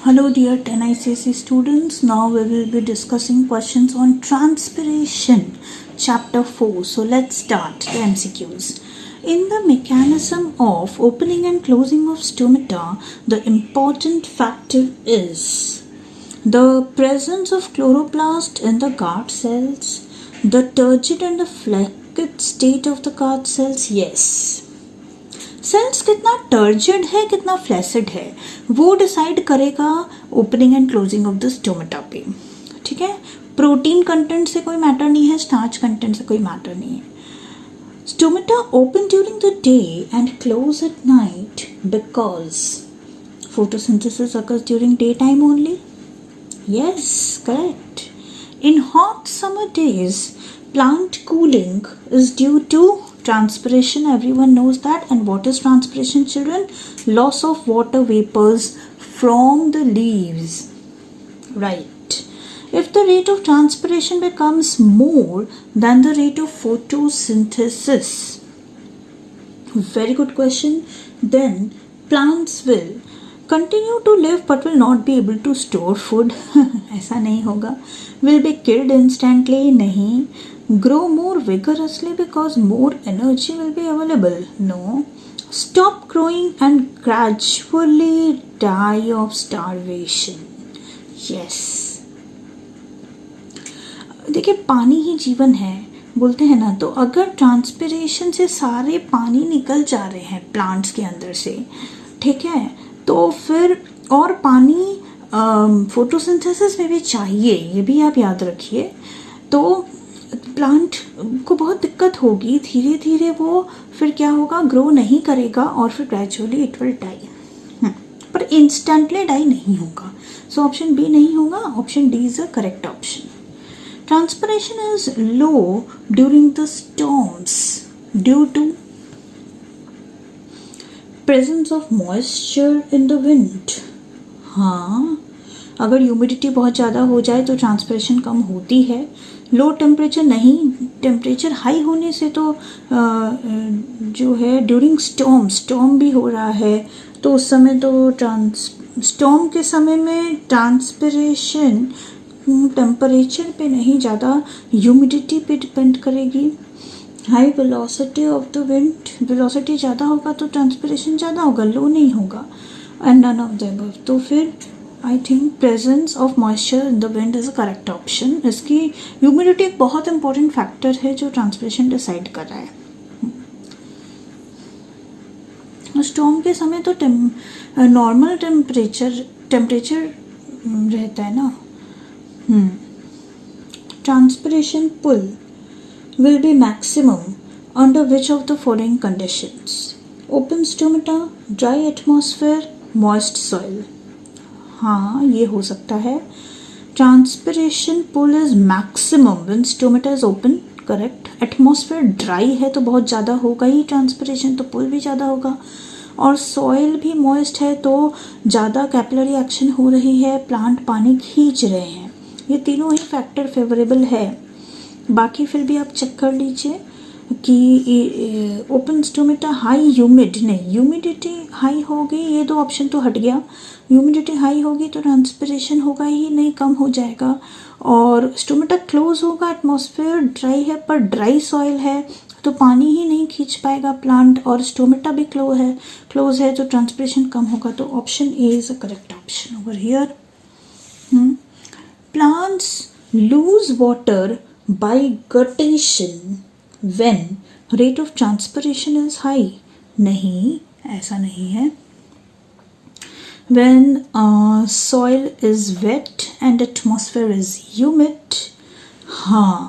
Hello dear 10 ICSE students, now we will be discussing questions on transpiration, chapter 4. So let's start the MCQs. In the mechanism of opening and closing of stomata, the important factor is the presence of chloroplast in the guard cells, the turgid and the flaccid state of the guard cells. Yes. Cells कितना turgid है कितना flaccid है वो decide करेगा opening and closing of the stomata पे. ठीक है, protein content से कोई मैटर नहीं है, स्टार्च कंटेंट से कोई मैटर नहीं है. Stomata open during the day and close at night because photosynthesis occurs during daytime only. Yes, correct. In hot summer days, plant cooling is due to transpiration. Everyone knows that. And what is transpiration, children? Loss of water vapors from the leaves. Right. If the rate of transpiration becomes more than the rate of photosynthesis, very good question, then plants will continue to live but will not be able to store food. ऐसा नहीं होगा. Will be killed instantly. नहीं. Grow more vigorously because more energy will be available. No. Stop growing and gradually die of starvation. Yes. देखिए, पानी ही जीवन है बोलते हैं ना, तो अगर ट्रांसपिरेशन से सारे पानी निकल जा रहे हैं प्लांट्स के अंदर से, ठीक है, तो फिर और पानी फोटोसिंथेसिस में भी चाहिए, ये भी आप याद रखिए. तो प्लांट को बहुत दिक्कत होगी, धीरे धीरे वो फिर क्या होगा, ग्रो नहीं करेगा और फिर ग्रेजुअली इट विल डाई. पर इंस्टेंटली डाई नहीं होगा. सो ऑप्शन बी नहीं होगा, option D is a correct option. Transpiration is low during the storms due to presence of moisture in the wind. हाँ, अगर ह्यूमिडिटी बहुत ज़्यादा हो जाए तो ट्रांसपिरेशन कम होती है. लो टेम्परेचर नहीं, टेम्परेचर हाई होने से तो जो है ड्यूरिंग स्टॉर्म भी हो रहा है, तो उस समय तो स्टॉर्म के समय में ट्रांसपिरेशन टेम्परेचर पे नहीं, ज़्यादा ह्यूमिडिटी पे डिपेंड करेगी. High velocity of the wind, velocity ज़्यादा होगा तो ट्रांसपिरेशन ज़्यादा होगा, लो नहीं होगा. And none of the above. तो फिर I think presence of moisture in the wind is a correct option. इसकी ह्यूमिडिटी एक बहुत इंपॉर्टेंट फैक्टर है जो ट्रांसपिरेशन डिसाइड कर रहा है. स्टॉर्म के समय तो नॉर्मल टेम्परेचर रहता है ना. Transpiration pull will be maximum under which of the following conditions? Open stomata, dry atmosphere, moist soil. हाँ, ये हो सकता है. Transpiration pull is maximum when stomata is open. Correct. Atmosphere dry है तो बहुत ज़्यादा होगा ही transpiration, तो pull भी ज़्यादा होगा. और soil भी moist है तो ज़्यादा capillary action हो रही है, plant पानी खींच रहे हैं. ये तीनों ही फैक्टर फेवरेबल है. बाकी फिर भी आप चेक कर लीजिए कि ओपन स्टोमेटा हाई ह्यूमिड नहीं, ह्यूमिडिटी हाई होगी, ये दो ऑप्शन तो हट गया. ह्यूमिडिटी हाई होगी तो ट्रांसपिरेशन होगा ही नहीं, कम हो जाएगा. और स्टोमेटा क्लोज होगा, एटमॉस्फेयर ड्राई है पर ड्राई सॉइल है तो पानी ही नहीं खींच पाएगा प्लांट, और स्टोमेटा भी क्लोज है तो ट्रांसपिरेशन कम होगा. तो option A is a correct option over here. Plants loose water by guttation when rate of transpiration is high. नहीं, ऐसा नहीं है. When soil is wet and atmosphere is humid. हाँ,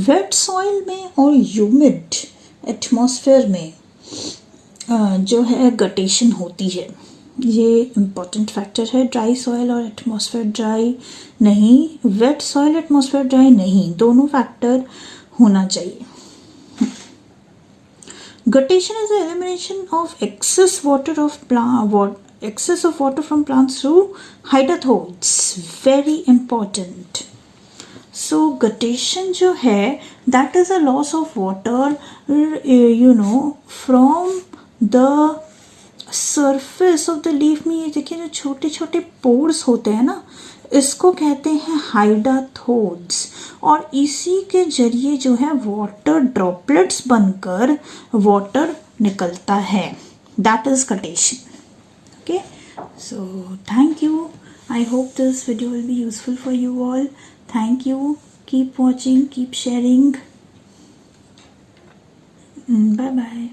wet soil में और humid atmosphere में जो है गटेशन होती है, ये इम्पॉर्टेंट फैक्टर है. ड्राई सॉइल और एटमॉस्फेयर ड्राई नहीं, वेट सॉइल एटमॉस्फेयर ड्राई नहीं, दोनों फैक्टर होना चाहिए. Guttation is elimination of excess water from plants through hydathodes. Very important. So guttation जो है that is a loss of water from the surface of the leaf में ये देखिए जो छोटे छोटे पोर्स होते हैं ना, इसको कहते हैं हाइडाथोड्स, और इसी के जरिए जो है वाटर ड्रॉपलेट्स बनकर वाटर निकलता है, that is कटेशन. Okay, so thank you. I hope this video will be useful for you all. Thank you. Keep watching, keep sharing. Bye bye.